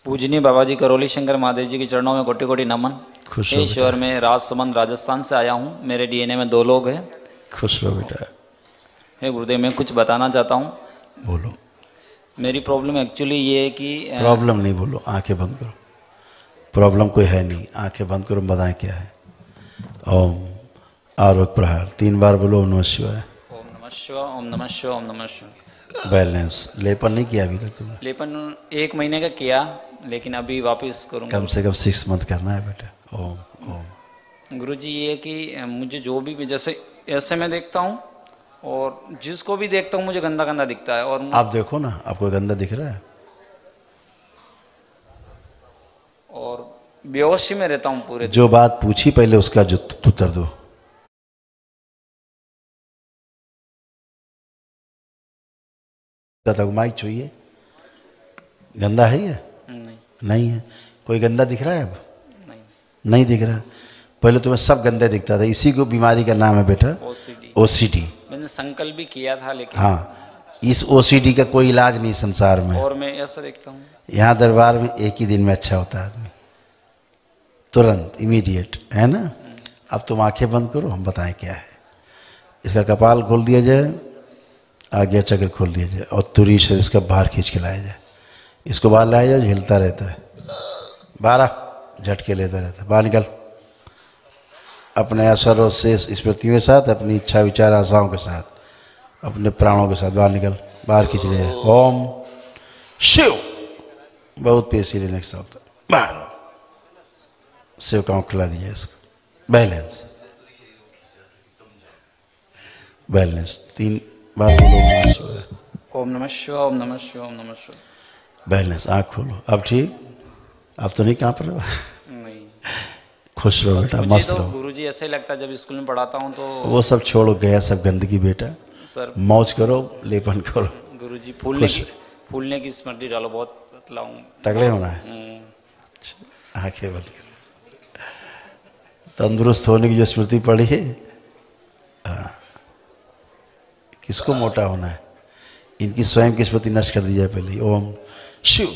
पूजनीय बाबा जी करौली शंकर महादेव जी के चरणों में कोटि कोटि नमन। खुश हे रहो ईश्वर, बेटा, मैं राजसमंद राजस्थान से आया हूँ। मेरे डीएनए में 2 लोग हैं। खुश रहो बेटा। हे गुरुदेव, मैं कुछ बताना चाहता हूँ। बोलो। मेरी प्रॉब्लम एक्चुअली ये है कि प्रॉब्लम नहीं बोलो, आंखें बंद करो। प्रॉब्लम कोई है नहीं, आंखें बंद करो, बताएं क्या है। ओम आरोग्य प्रहार 3 बार बोलो। ओम नमः शिवाय। ओम नमः शिवाय, ओम नमः शिवाय, ओम नमः शिवाय। बैलेंस लेपन नहीं किया अभी तक तुमने? लेपन 1 महीने का किया, लेकिन अभी वापस करूँगा। कम से कम 6 मंथ करना है बेटा। ओम ओम। गुरुजी ये है कि मुझे जो भी, जैसे ऐसे मैं देखता हूँ और जिसको भी देखता हूँ मुझे गंदा गंदा दिखता है। और आप देखो ना, आपको गंदा दिख रहा है? और बेहोशी में रहता हूँ पूरे दिन। जो बात पूछी पहले उसका जो उत्तर दो। माइक चाहिए। गंदा है ये? नहीं। नहीं है। कोई गंदा दिख रहा है अब? नहीं। नहीं दिख रहा। पहले तुम्हें सब गंदा दिखता था। इसी को बीमारी का नाम है बेटा, ओसीडी। ओसीडी। मैंने संकल्प भी किया था, लेकिन हाँ, इस ओसीडी का कोई इलाज नहीं संसार में। और मैं ऐसा देखता हूँ यहाँ दरबार में एक ही दिन में अच्छा होता है आदमी, तुरंत, इमीडिएट, है ना। अब तुम आंखें बंद करो, हम बताएं क्या है। इसका कपाल खोल दिया जाए, आज्ञा चक्र खोल दिया जाए और तुरी से इसका बाहर खींच के लाया जाए। इसको बाहर लाया जाए, हिलता रहता है, 12 झटके लेता रहता है। बाहर निकल। अपने असर और शेष स्मृतियों के साथ, अपनी इच्छा विचार आशाओं के साथ, अपने प्राणों के साथ बाहर निकल, बाहर खींच ले। ओम शिव। बहुत पेशी लेने के साथ बाहर शिव का खिला दिया इसको। बैलेंस, बैलेंस 3 बार बोलो। ओम नमः शिवाय, ओम नमः शिवाय, ओम नमः शिवाय। बैलेंस। आँख खोलो। अब ठीक? अब तो नहीं काँप रहे हो? नहीं। खुश रहो बेटा, मुझे मस्त तो रहो। गुरुजी ऐसे ही लगता है जब स्कूल में पढ़ाता हूँ तो। वो सब छोड़ो, गया सब गंदगी बेटा। सर मौज करो, लेपन करो। गुरुजी फूलने की स्मृति डालो। बहुत पतला हूँ। तगड़े होना है। आंखें बंद करो। तंदुरुस्त होने की जो स्मृति पड़ी है, हाँ। किसको मोटा होना है? इनकी स्वयं की स्मृति नष्ट कर दी जाए पहले। ओम शिव,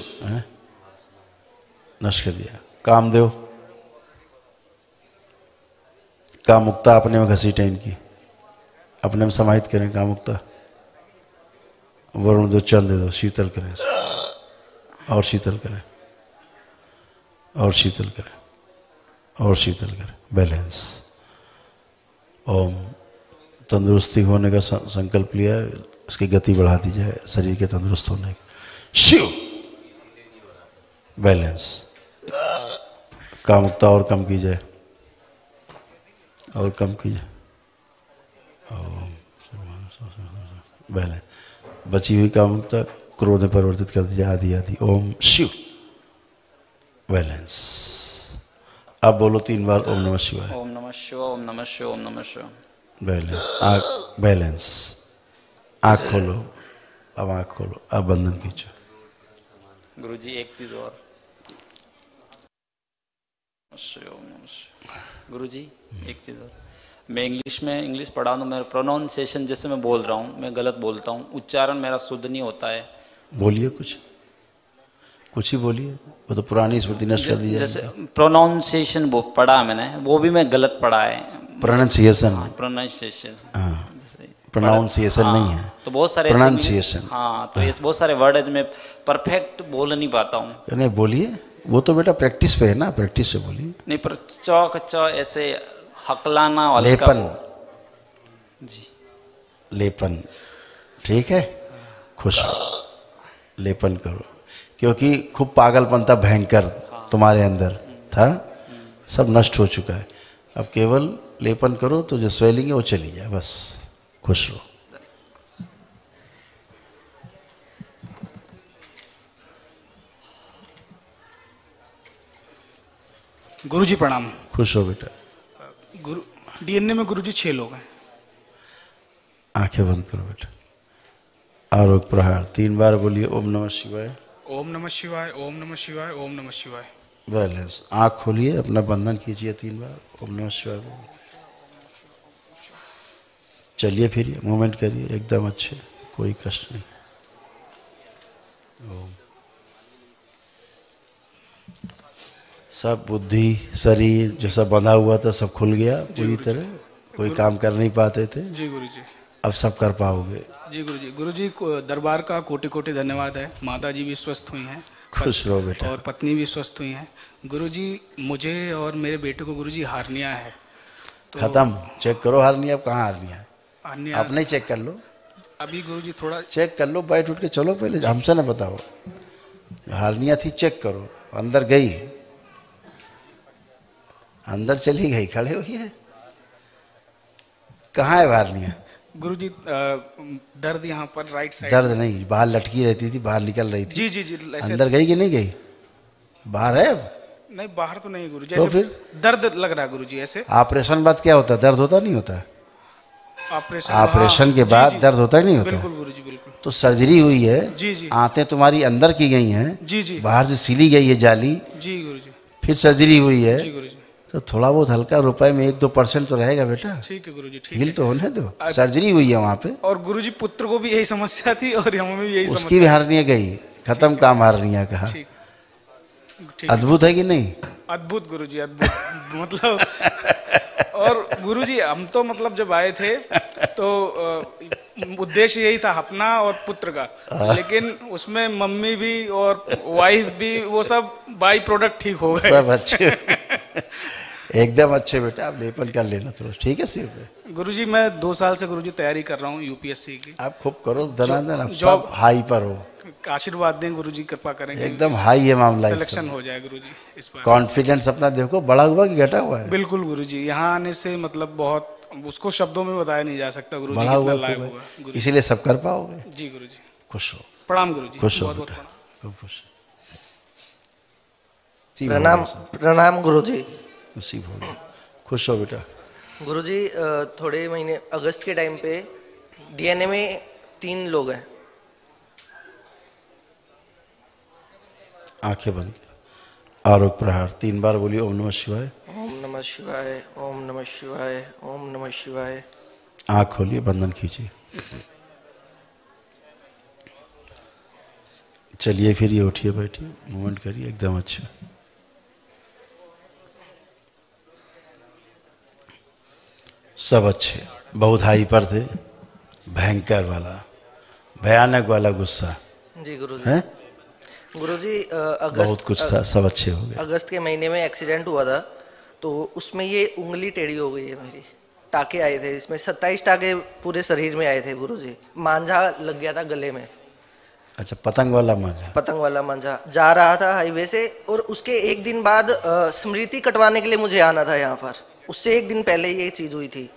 नष्ट कर दिया। कामदेव, कामुकता अपने में घसीटें इनकी, अपने में समाहित करें कामुकता। वरुण दो, चल दे दो, शीतल करें और शीतल करें और शीतल करें और शीतल करें। बैलेंस। ओम तंदुरुस्ती होने का संकल्प लिया, इसकी गति बढ़ा दी जाए शरीर के तंदुरुस्त होने की। शिव। बैलेंस। कामुकता और कम की जाए, और कम की जाए। बैलेंस। बची हुई कामुकता क्रोध में परिवर्तित कर दी जाए, आदि आदि। ओम शिव। बैलेंस। अब बोलो 3 बार ओम नमः शिवाय। ओम नमः शिवाय, ओम नमः शिवाय, ओम नमः शिवाय। बैलेंस। आँख, बैलेंस। आँख खोलो। अब आँख खोलो, अब बंधन खींचो। गुरुजी एक चीज और। गुरुजी एक चीज और। मैं इंग्लिश पढ़ा दूँ, मेरा प्रोनाउंसिएशन जैसे मैं बोल रहा हूँ मैं गलत बोलता हूँ, उच्चारण मेरा शुद्ध नहीं होता है। बोलिए कुछ ही बोलिए। वो तो पुरानी स्मृति नष्ट कर दी जैसे प्रोनाउंसिएशन वो पढ़ा मैंने, वो भी मैं गलत पढ़ा है। प्रोनाउंसिएशन। प्रोनाउंसिएशन। प्रोनाउंसिएशन नहीं है, तो बहुत सारे प्रोनाउंसिएशन। हाँ, तो ऐसे बहुत सारे वर्ड है जो मैं परफेक्ट बोल नहीं पाता हूँ। नहीं बोलिए, वो तो बेटा प्रैक्टिस पे है ना, प्रैक्टिस से बोलिए। नहीं, पर च ऐसे हकलाना वाला लेपन। जी, लेपन, ठीक है। खुश लेपन करो, क्योंकि खूब पागलपन था भयंकर तुम्हारे अंदर था, सब नष्ट हो चुका है। अब केवल लेपन करो तो जो स्वेलिंग है वो चली जाए, बस। खुश रहो। गुरुजी प्रणाम। खुश हो बेटा। गुरु डीएनए में गुरुजी 6 लोग हैं। आंखें बंद करो बेटा। आरोग्य प्रहार 3 बार बोलिए। ओम नमः शिवाय, ओम नमः शिवाय, ओम नमः शिवाय, ओम नमः शिवाय। बैलेंस। आँख खोलिए, अपना बंधन कीजिए 3 बार। ओम नमः शिवाय बोलिए। चलिए फिरिए, मूवमेंट करिए, एकदम अच्छे, कोई कष्ट नहीं। ओम सब बुद्धि शरीर जो सब बंधा हुआ था सब खुल गया पूरी तरह, कोई काम कर नहीं पाते थे, जी गुरु जी। अब सब कर पाओगे। जी गुरु जी। गुरु जी को दरबार का कोटि कोटि धन्यवाद है। माता जी भी स्वस्थ हुई हैं, खुश रहो बेटा। और पत्नी भी स्वस्थ हुई हैं। गुरु जी मुझे और मेरे बेटे को गुरु जी हार्निया है। तो खत्म, चेक करो हार्निया, अब कहाँ हार्निया है, हार्निया अपने चेक कर लो, अभी गुरु जी थोड़ा चेक कर लो, बैठ उठ के चलो, पहले हमसे ना बताओ। हार्निया थी चेक करो, अंदर गई है, अंदर चली गई, खड़े हुई है, कहाँ है हार्निया? गुरु जी दर्द यहाँ पर राइट साइड। दर्द नहीं, बाहर लटकी रहती थी, बाहर निकल रही थी। जी जी जी ऐसे। अंदर गई कि नहीं गई? बाहर है अब? नहीं बाहर तो नहीं गुरु जी, तो ऐसे फिर? दर्द लग रहा है गुरु जी ऐसे। ऑपरेशन बाद क्या होता है, दर्द होता नहीं होता? ऑपरेशन ऑपरेशन के बाद दर्द होता ही नहीं होता? बिल्कुल गुरु जी बिल्कुल। तो सर्जरी हुई है, जी जी आंतें तुम्हारी अंदर की गई हैं, जी जी बाहर से सिली गई है जाली, जी गुरु जी। फिर सर्जरी हुई है, जी गुरु जी। तो थोड़ा बहुत हल्का रुपए में 1-2% तो रहेगा बेटा, ठीक है गुरु जी। ठीक हील है। तो होने दो। सर्जरी हुई है वहाँ पे, और गुरु जी पुत्र को भी यही समस्या थी और हमें भी यही उसकी समस्या। भी हार्निया गई, खत्म काम हार्निया का। ठीक ठीक। अद्भुत है कि नहीं? अद्भुत गुरु जी अद्भुत। मतलब और गुरु जी हम तो मतलब जब आए थे तो उद्देश्य यही था अपना और पुत्र का, लेकिन उसमें मम्मी भी और वाइफ भी वो सब बाई प्रोडक्ट ठीक हो गए। सब अच्छे एकदम अच्छे बेटा, आप लेपन कर लेना थोड़ा, ठीक है सिर पे। गुरुजी मैं 2 साल से गुरुजी तैयारी कर रहा हूँ यूपीएससी की। आप खूब करो धनाधन, आप जॉब- सब हाई पर हो, आशीर्वाद दें गुरुजी, कृपा करेंगे एकदम हाई है मामला। इस सिलेक्शन समय हो जाए गुरुजी इस बार। कॉन्फिडेंस अपना देखो, बढ़ा हुआ कि घटा हुआ है? बिल्कुल गुरुजी, यहाँ आने से मतलब बहुत उसको शब्दों में बताया नहीं जा सकता गुरुजी बढ़ा कितना हुआ लायक खूब हुआ है, गुरुजी। इसीलिए सब कर पाओगे। जी गुरुजी, खुश हो, प्रणाम गुरुजी, खुश हो बहुत बहुत बेटा, प्रणाम। खूब खुश। जी, प्रणाम प्रणाम गुरुजी। नसीब हो गया, खुश हो बेटा। गुरुजी थोड़े महीने अगस्त के टाइम पे डीएनए में 3 लोग हैं। आंखें बंद कर, आरोग्य प्रहार 3 बार बोलिए ओम नमः शिवाय। ओम नमः शिवाय, ओम नमः शिवाय, ओम नमः शिवाय। आँख खोलिए, बंधन खींचिए, चलिए फिर ये उठिए बैठिए, मूवमेंट करिए, एकदम अच्छा। सब अच्छे, बहुत हाई पर थे, भयंकर वाला, भयानक वाला गुस्सा जी गुरुजी। है, गुरुजी बहुत कुछ था, सब अच्छे हो गए। अगस्त के महीने में एक्सीडेंट हुआ था, तो उसमें ये उंगली टेढ़ी हो गई है मेरी। टाके आए थे इसमें, 27 टाके पूरे शरीर में आए थे गुरुजी। मांझा लग गया था गले में। अच्छा, पतंग वाला मांझा? पतंग वाला मांझा। जा रहा था हाईवे से, और उसके 1 दिन बाद स्मृति कटवाने के लिए मुझे आना था यहाँ पर। उससे 1 दिन पहले ये चीज हुई थी।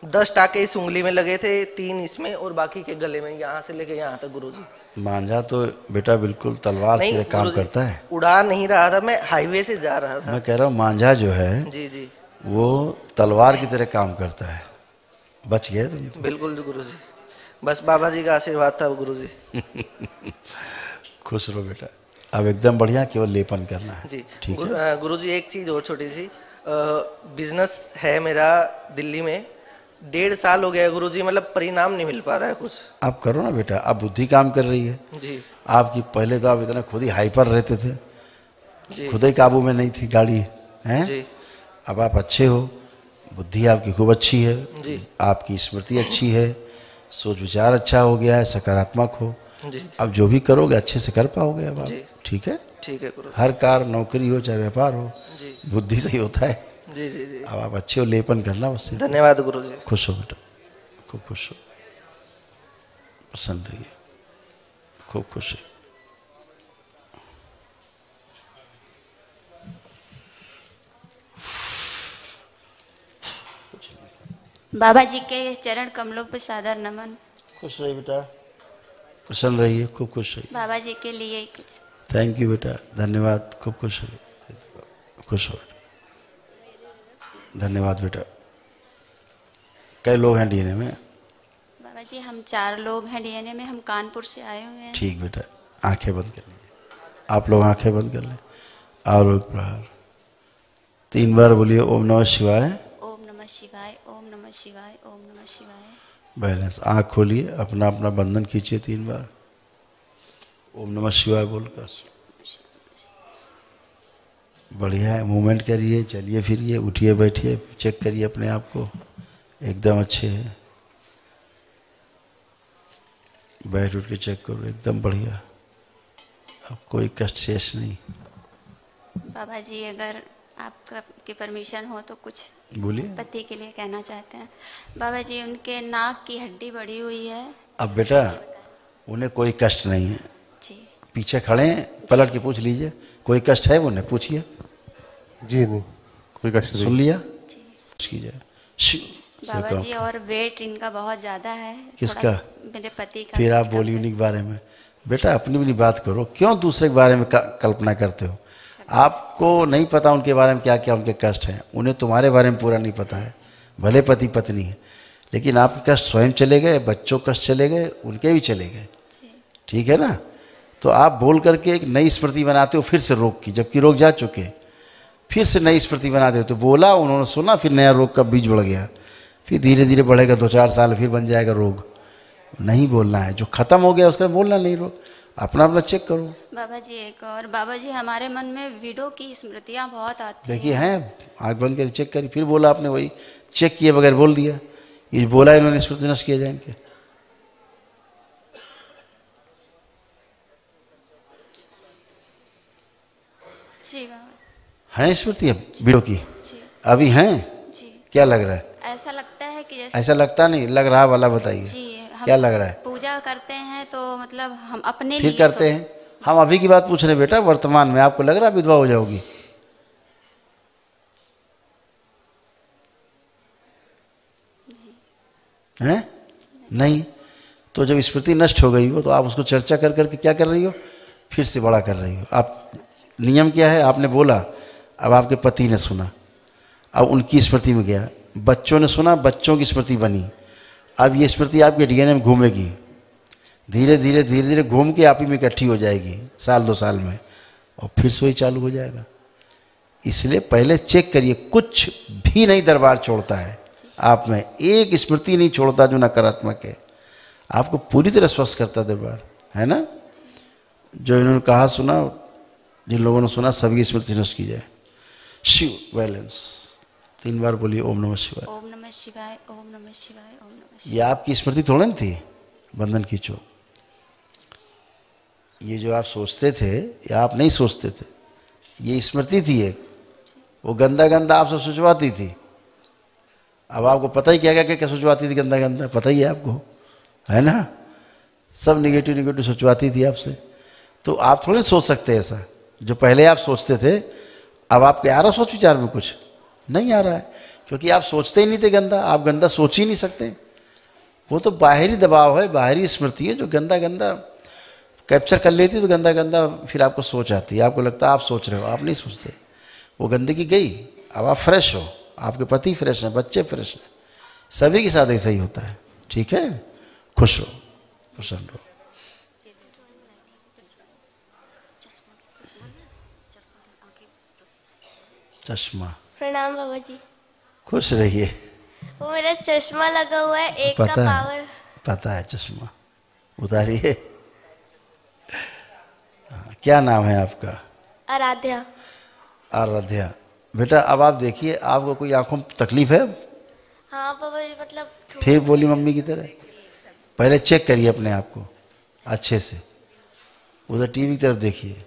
10 टाके इस उंगली में लगे थे, 3 इसमें और बाकी के गले में, यहाँ से लेके यहाँ तक गुरुजी। मांझा तो बेटा बिल्कुल तलवार से काम गुरुजी, करता है। उड़ा नहीं रहा था, मैं हाईवे से जा रहा था। मैं कह रहा हूँ मांझा जो है जी जी वो तलवार की तरह काम करता है। बच गए तुम तो। बिल्कुल गुरुजी, बस बाबा जी का आशीर्वाद था गुरुजी। खुश रहो बेटा, अब एकदम बढ़िया, केवल लेपन करना है। जी ठीक है। गुरुजी एक चीज और छोटी सी, बिजनेस है मेरा दिल्ली में, 1.5 साल हो गया है गुरुजी, मतलब परिणाम नहीं मिल पा रहा है कुछ। आप करो ना बेटा, अब बुद्धि काम कर रही है जी आपकी। पहले तो आप इतना खुद ही हाइपर रहते थे, जी खुद ही काबू में नहीं थी गाड़ी, हैं? जी अब आप अच्छे हो, बुद्धि आपकी खूब अच्छी है, जी आपकी स्मृति अच्छी है, सोच विचार अच्छा हो गया है, सकारात्मक हो। जी अब जो भी करोगे अच्छे से कर पाओगे अब आप। जी। ठीक है, ठीक है गुरुजी। हर कार्य, नौकरी हो चाहे व्यापार हो, जी बुद्धि से ही होता है। जी जी जी अब आप अच्छे हो, लेपन करना बस। धन्यवाद गुरुजी। खुश हो बेटा, खूब खुश हो, प्रसन्न रहिए, खूब खुश है। बाबा जी के चरण कमलों पर सादर नमन। खुश रहिए बेटा, प्रसन्न रहिए, खूब खुश रहिए। बाबा जी के लिए कुछ। थैंक यू बेटा, धन्यवाद, खूब खुश रहिए, खुश हो बेटा, धन्यवाद बेटा। कई लोग हैं डीएनए में? बाबा जी हम 4 लोग हैं डीएनए में, हम कानपुर से आए हुए हैं। ठीक बेटा, आंखें बंद कर लीजिए, आप लोग आंखें बंद कर लें। आरोग्य प्रहार 3 बार बोलिए ओम नमः शिवाय। ओम नमः शिवाय, ओम नमः शिवाय, ओम नमः शिवाय। बैलेंस, आँख खोलिए, अपना अपना बंधन खींचिए 3 बार, ओम नमः शिवाय बोलकर। बढ़िया है, मूवमेंट करिए, चलिए फिरिए, उठिए बैठिए, चेक करिए अपने आप को, एकदम अच्छे है। बैठ उठ के चेक करो, एकदम बढ़िया, अब कोई कष्ट शेष नहीं। बाबा जी अगर आपका की परमिशन हो तो कुछ बोलिए। पति के लिए कहना चाहते हैं। बाबा जी उनके नाक की हड्डी बढ़ी हुई है। अब बेटा उन्हें कोई कष्ट नहीं है, जी पीछे खड़े हैं, पलट के पूछ लीजिए, कोई कष्ट है उन्हें, पूछिए। जी नहीं, कोई कष्ट नहीं। सुन लिया? जी कीजिए। बाबा जी, और वेट इनका बहुत ज्यादा है। किसका? थोड़ा मेरे पति का। फिर आप बोली उन्हीं के बारे में। बेटा अपनी भी नहीं बात करो, क्यों दूसरे के बारे में कल्पना करते हो? आपको नहीं पता उनके बारे में क्या क्या उनके कष्ट हैं, उन्हें तुम्हारे बारे में पूरा नहीं पता है। भले पति पत्नी है, लेकिन आपके कष्ट स्वयं चले गए, बच्चों के कष्ट चले गए, उनके भी चले गए। ठीक है ना? तो आप बोल करके एक नई स्मृति बनाते हो फिर से रोग की, जबकि रोग जा चुके, फिर से नई स्मृति बना देते हो। बोला, उन्होंने सुना, फिर नया रोग का बीज बढ़ गया, फिर धीरे धीरे बढ़ेगा, 2-4 साल फिर बन जाएगा रोग। नहीं बोलना है, जो खत्म हो गया उसका बोलना नहीं। रोग अपना अपना चेक करो। बाबा जी एक और, बाबा जी हमारे मन में विडो की स्मृतियां बहुत आती देखिए हैं, आँख बंद करी, चेक करी, फिर बोला आपने, वही चेक किए बगैर बोल दिया। ये बोला इन्होंने स्मृति नष्ट किया जाए इनके। जी बाबा। हैं स्मृति बीड़ों की? जी अभी हैं? जी। क्या लग रहा है? ऐसा लगता है कि जैसे, ऐसा लगता नहीं, लग रहा वाला बताइए। जी हम क्या लग रहा है? पूजा करते हैं तो मतलब हम अपने फिर लिए करते हैं। हम अभी की बात पूछ रहे हैं बेटा, वर्तमान में। आपको लग रहा है विधवा हो जाओगी? हैं? नहीं। तो जब स्मृति नष्ट हो गई हो तो आप उसको चर्चा कर करके क्या कर रही हो? फिर से बड़ा कर रही हो। आप नियम क्या है? आपने बोला, अब आपके पति ने सुना, अब उनकी स्मृति में गया, बच्चों ने सुना, बच्चों की स्मृति बनी, अब ये स्मृति आपके डीएनए में घूमेगी, धीरे धीरे धीरे धीरे घूम के आप ही में इकट्ठी हो जाएगी 1-2 साल में, और फिर से वही चालू हो जाएगा। इसलिए पहले चेक करिए, कुछ भी नहीं दरबार छोड़ता है आप में, एक स्मृति नहीं छोड़ता जो नकारात्मक है। आपको पूरी तरह स्वस्थ करता दरबार, है ना? जो इन्होंने कहा सुना, जिन लोगों ने सुना, सभी स्मृति नष्ट की जाए। शिव बैलेंस 3 बार बोलिए, ओम नमः शिवाय। ओम नमः शिवाय, ओम नमः शिवाय, ओम नमः शिवाय। ये आपकी स्मृति थोड़ी ना थी, बंधन खींचो। ये जो आप सोचते थे, या आप नहीं सोचते थे, ये स्मृति थी एक, वो गंदा गंदा आपसे सोचवाती थी। अब आपको पता ही क्या क्या क्या सोचवाती थी, गंदा गंदा, पता ही है आपको, है ना? सब निगेटिव निगेटिव सोचवाती थी आपसे। तो आप थोड़ी सोच सकते हैं ऐसा, जो पहले आप सोचते थे, अब आपके आ रहा सोच विचार में कुछ नहीं आ रहा है, क्योंकि आप सोचते ही नहीं थे गंदा, आप गंदा सोच ही नहीं सकते। वो तो बाहरी दबाव है, बाहरी स्मृति है जो गंदा गंदा कैप्चर कर लेती है, तो गंदा गंदा फिर आपको सोच आती है, आपको लगता है आप सोच रहे हो, आप नहीं सोचते। वो गंदगी गई, अब आप फ्रेश हो, आपके पति फ्रेश हैं, बच्चे फ्रेश हैं, सभी के साथ ऐसा ही होता है। ठीक है? खुश रहो, प्रसन्न रहो। चश्मा। प्रणाम बाबा जी। खुश रहिए। वो मेरा चश्मा लगा हुआ है, एक का पता है, पावर। पता है, चश्मा उतारिए। क्या नाम है आपका? आराध्या। आराध्या। बेटा अब आप देखिए, आपको कोई आंखों में तकलीफ है? हाँ बाबा जी, मतलब फिर बोली मम्मी की तरह। पहले चेक करिए अपने आप को अच्छे से, उधर टीवी की तरफ देखिए।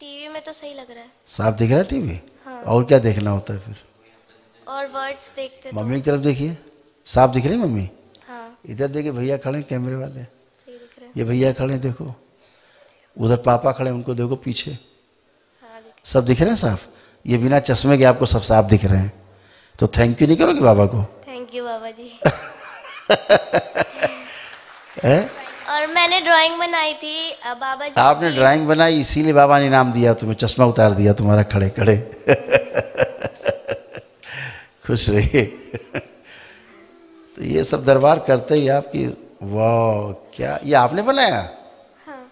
टीवी में तो सही लग रहा है। साफ दिख रहा है टीवी? हाँ। और क्या देखना होता है फिर? और वर्ड्स देखते तो मम्मी की तरफ देखिए, साफ दिख रही है मम्मी? हाँ इधर देखिए, भैया खड़े हैं कैमरे वाले, सही दिख रहा है। ये भैया खड़े हैं, देखो। उधर पापा खड़े हैं, उनको देखो पीछे, हाँ दिख सब दिख रहे हैं साफ। ये बिना चश्मे के आपको सब साफ दिख रहे हैं, तो थैंक यू नहीं करोगे बाबा को? थैंक यू बाबा जी। है? और मैंने ड्राइंग बनाई थी बाबा जी। आपने ड्राइंग बनाई, इसीलिए बाबा ने इनाम दिया तुम्हें, चश्मा उतार दिया तुम्हारा खड़े खड़े। खुश रहिए। तो ये सब दरबार करते ही आपकी, वाह क्या ये आपने बनाया? हाँ।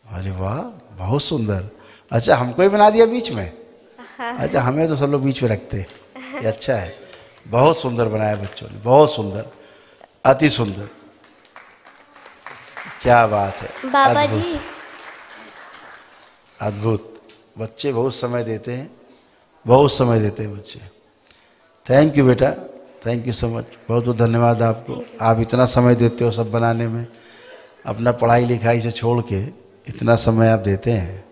अरे वाह, बहुत सुंदर। अच्छा, हमको ही बना दिया बीच में? हाँ। अच्छा, हमें तो सब लोग बीच में रखते। ये अच्छा है, बहुत सुंदर बनाया बच्चों ने, बहुत सुंदर, अति सुंदर। क्या बात है, बाबा अद्भुत, जी अद्भुत। बच्चे बहुत समय देते हैं, बहुत समय देते हैं बच्चे। थैंक यू बेटा, थैंक यू सो मच, बहुत बहुत धन्यवाद आपको। आप इतना समय देते हो सब बनाने में, अपना पढ़ाई लिखाई से छोड़ के इतना समय आप देते हैं,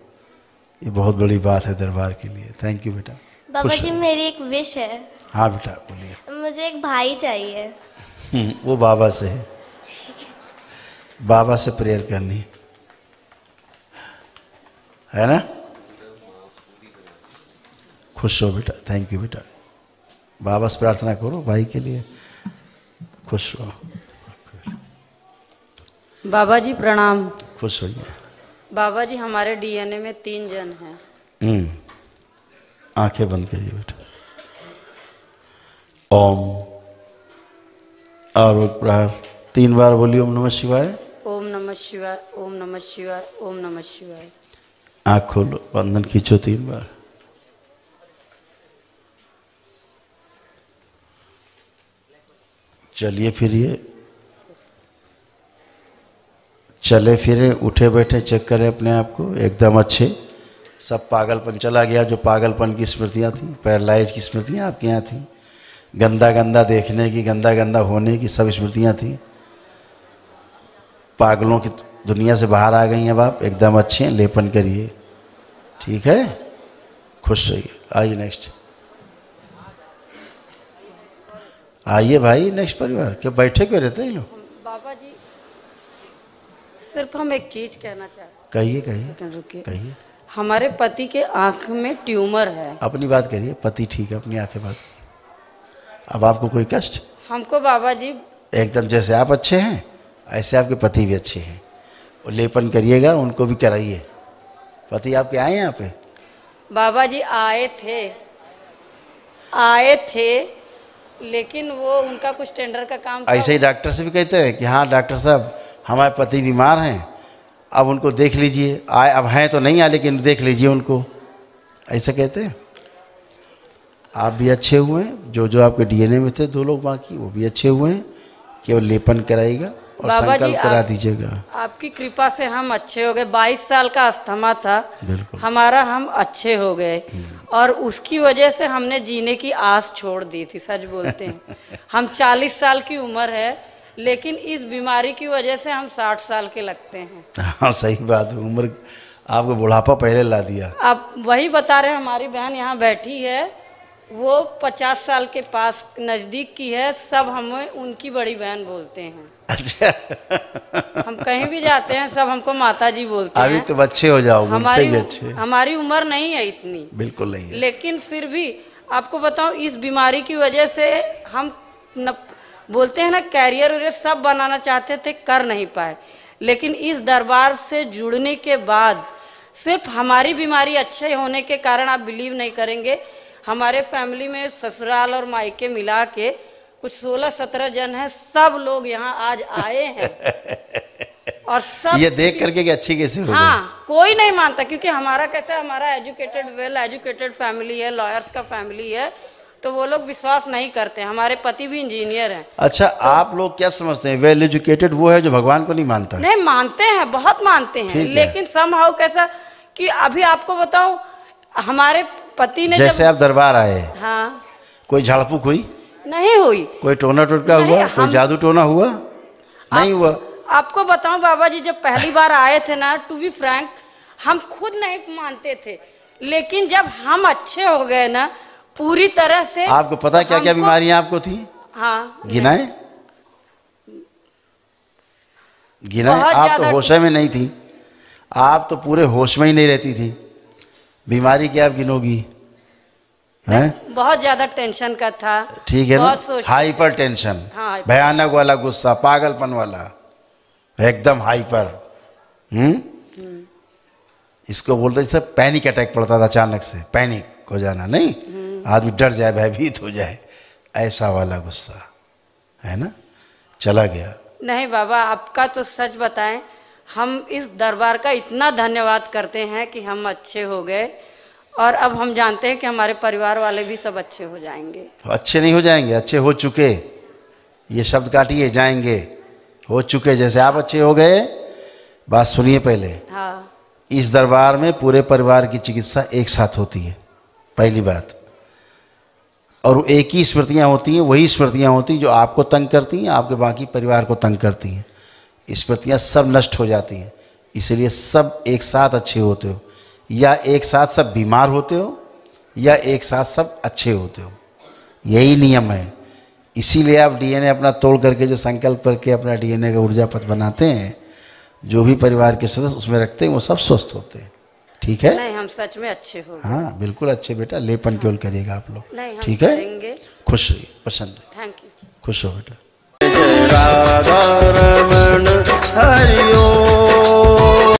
ये बहुत बड़ी बात है दरबार के लिए। थैंक यू बेटा। बाबा जी मेरी एक विश है। हाँ बेटा बोलिए। मुझे एक भाई चाहिए। वो बाबा से है, बाबा से प्रेयर करनी है ना। खुश हो बेटा, थैंक यू बेटा। बाबा से प्रार्थना करो भाई के लिए, खुश हो। बाबा जी प्रणाम। खुश होइए। बाबा जी हमारे डीएनए में 3 जन हैं। आंखें बंद करिए बेटा। ओम, और एक बार 3 बार बोलिए ओम नमः शिवाय। ओम नमः शिवाय, ओम नमः शिवाय, ओम नमः शिवाय। आँख खोलो, बंधन खींचो 3 बार। चलिए फिरिए, चले फिरे, उठे बैठे चेक करें अपने आप को, एकदम अच्छे। सब पागलपन चला गया, जो पागलपन की स्मृतियाँ थी, पैरालाइज की स्मृतियाँ आपके यहाँ थी, गंदा गंदा देखने की, गंदा गंदा होने की सब स्मृतियाँ थी, पागलों की दुनिया से बाहर आ गई हैं। अब आप एकदम अच्छे हैं, लेपन करिए, ठीक है, खुश रहिए। आइए नेक्स्ट, आइए भाई नेक्स्ट परिवार। क्या बैठे क्यों रहते हैं लोग? बाबा जी सिर्फ हम एक चीज कहना चाहते हैं। कहिए कहिए रुकिए। कहिए। हमारे पति के आंख में ट्यूमर है। अपनी बात करिए, पति ठीक है, अपनी आंखें बात। अब आपको कोई कष्ट? हमको बाबा जी एकदम जैसे आप अच्छे हैं ऐसे आपके पति भी अच्छे हैं, और लेपन करिएगा, उनको भी कराइए। पति आपके आए हैं यहाँ पे? बाबा जी आए थे लेकिन वो उनका कुछ टेंडर का काम था। ऐसे ही डॉक्टर से भी कहते हैं कि हाँ डॉक्टर साहब हमारे पति बीमार हैं, अब उनको देख लीजिए। आए अब हैं तो नहीं आए, लेकिन देख लीजिए उनको, ऐसा कहते हैं। आप भी अच्छे हुए हैं, जो जो आपके डीएनए में थे 2 लोग बाकी वो भी अच्छे हुए हैं। केवल लेपन कराइएगा और संकल्प करा दीजिएगा। आपकी कृपा से हम अच्छे हो गए। 22 साल का अस्थमा था हमारा, हम अच्छे हो गए, और उसकी वजह से हमने जीने की आस छोड़ दी थी। सच बोलते हैं हम 40 साल की उम्र है, लेकिन इस बीमारी की वजह से हम 60 साल के लगते हैं। हाँ सही बात है, उम्र आपको बुढ़ापा पहले ला दिया। आप वही बता रहे हैं, हमारी बहन यहाँ बैठी है, वो 50 साल के पास नज़दीक की है, सब हमें उनकी बड़ी बहन बोलते हैं। अच्छा हम कहीं भी जाते हैं सब हमको माता जी बोलते हैं। अभी तो अच्छे हो जाओगे, उनसे भी अच्छे। हमारी उम्र नहीं है इतनी, बिल्कुल नहीं है, लेकिन फिर भी आपको बताऊं, इस बीमारी की वजह से हम बोलते हैं ना, कैरियर वैरियर सब बनाना चाहते थे, कर नहीं पाए। लेकिन इस दरबार से जुड़ने के बाद सिर्फ हमारी बीमारी अच्छे होने के कारण, आप बिलीव नहीं करेंगे, हमारे फैमिली में ससुराल और मायके मिला के कुछ 16-17 जन हैं, सब लोग यहाँ आज आए हैं। और सब ये देख करके कि अच्छी कैसे हो गई। हाँ, कोई नहीं मानता, क्योंकि हमारा कैसा, हमारा एजुकेटेड, वेल एजुकेटेड फैमिली है, लॉयर्स का फैमिली है, तो वो लोग विश्वास नहीं करते। हमारे पति भी इंजीनियर हैं। अच्छा तो, आप लोग क्या समझते हैं वेल एजुकेटेड वो है जो भगवान को नहीं मानता? नहीं, मानते हैं, बहुत मानते हैं, लेकिन समहाउ कैसा कि अभी आपको बताऊं, हमारे पति ने जैसे आप दरबार आए, हाँ, कोई झाड़ फूक हुई? नहीं हुई। कोई टोना टोटका हुआ? कोई जादू टोना हुआ? नहीं हुआ। आपको बताऊं बाबा जी, जब पहली बार आए थे ना, टू बी फ्रैंक, हम खुद नहीं मानते थे, लेकिन जब हम अच्छे हो गए ना पूरी तरह से। आपको पता क्या क्या बीमारियां आपको थी? हाँ, गिनाए? आप तो होश में नहीं थी, आप तो पूरे होश में ही नहीं रहती थी। बीमारी क्या आप गिनोगी? हैं? बहुत ज्यादा टेंशन का था। ठीक है ना, हाइपर टेंशन, हाँ, भयानक वाला गुस्सा, पागलपन वाला, एकदम हाइपर। इसको बोलते जैसे पैनिक अटैक पड़ता था, अचानक से पैनिक हो जाना, नहीं आदमी डर जाए, भयभीत हो जाए, ऐसा वाला गुस्सा है ना, चला गया। नहीं बाबा, आपका तो सच बताएं, हम इस दरबार का इतना धन्यवाद करते हैं कि हम अच्छे हो गए, और अब हम जानते हैं कि हमारे परिवार वाले भी सब अच्छे हो जाएंगे। अच्छे नहीं हो जाएंगे, अच्छे हो चुके, ये शब्द काटिए, जाएंगे, हो चुके। जैसे आप अच्छे हो गए, बात सुनिए पहले। हाँ, इस दरबार में पूरे परिवार की चिकित्सा एक साथ होती है, पहली बात। और एक ही स्मृतियाँ होती हैं, वही स्मृतियाँ होती हैं जो आपको तंग करती हैं, आपके बाकी परिवार को तंग करती हैं। स्मृतियाँ सब नष्ट हो जाती हैं। इसलिए सब एक साथ अच्छे होते हो, या एक साथ सब बीमार होते हो, या एक साथ सब अच्छे होते हो। यही नियम है। इसीलिए आप डीएनए अपना तोड़ करके जो संकल्प करके अपना डीएनए का ऊर्जा पथ बनाते हैं, जो भी परिवार के सदस्य उसमें रखते हैं, वो सब स्वस्थ होते हैं। ठीक है? नहीं, हम सच में अच्छे हो। हाँ बिल्कुल अच्छे बेटा, लेपन केवल करिएगा आप लोग। नहीं, हम ठीक है? करेंगे। खुश रहिए, प्रसन्न रहिए। Thank you. खुश हो बेटा। राधा रमण हरि ओम।